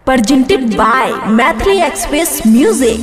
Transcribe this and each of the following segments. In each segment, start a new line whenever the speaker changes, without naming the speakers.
presented by Mathli Express Music.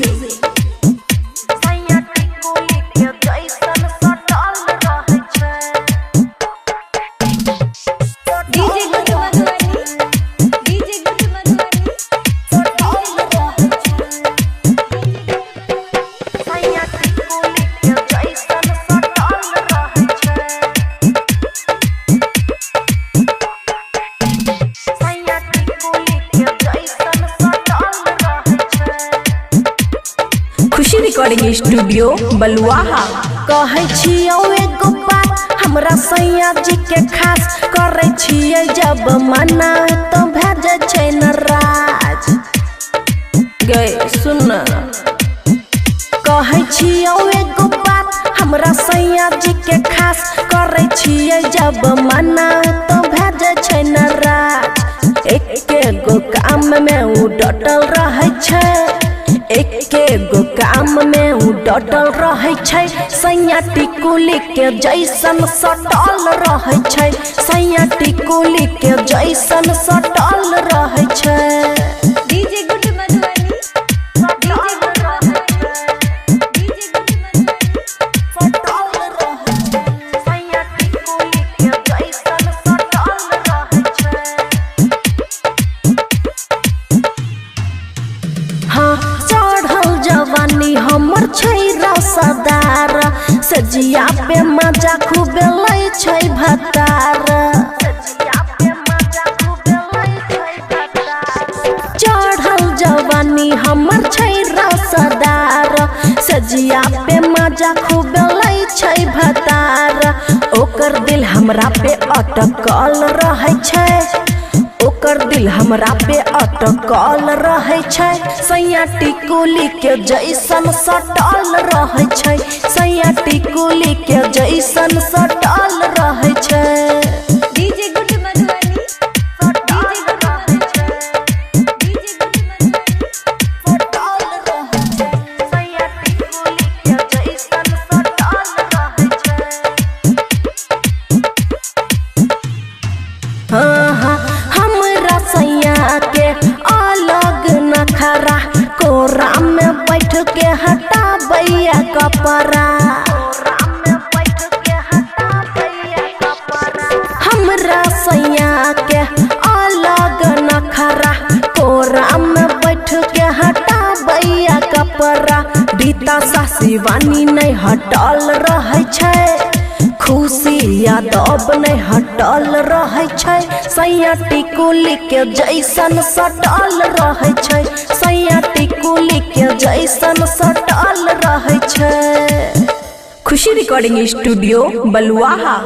खुशी recording studio Baluaha.
कहै छियौ एगो बात हमरा सैया जी के खास करै छियै जब मना तो भेजै छै नाराज गए सुन कहै छियौ एगो बात हमरा सैया जी के खास करै छियै जब मना तो भेजै छै नाराज एके गो काम में उ डटल रहै छै एके गो काम में उ डटल रहै छै सैया टिकुली के जैसन सटल रहै छै सैया टिकुली के जैसन सटल रहै छै
डीजे गुड मधुबनी
जवानी हमर छै रसदार सजिया पे मजा खूबे लै छै भतार चढ़ल जवानी हमर छै रसदार सजिया पे मजा खूबे लै छै भतार ओकर दिल हमरा पे अटकल रहै छै ओकर दिल हमरा पे अटकल रहै छै सैया टिकुली के जैसन सटल रहै छै सैया टिकुली के जैसन सटल रहै छै
डीजे गुड मधुबनी
सैया टिकुली के जैसन सटल रहै छै हाँ सैया के अलग नखरा कोरा में बैठ के हटाबैया कपड़ा हमरा सैया के अलग नखरा कोरा में बैठ के हटाबैया कपड़ा रीता सासिवानी नहीं हटल रहै छै खुशी यादव नहीं हटल रहै छै सैया टिकुली के जैसन सटल रहै छै सैया टिकुली के जैसन सटल रहै छै।
खुशी रिकॉर्डिंग स्टूडियो बलुआहा।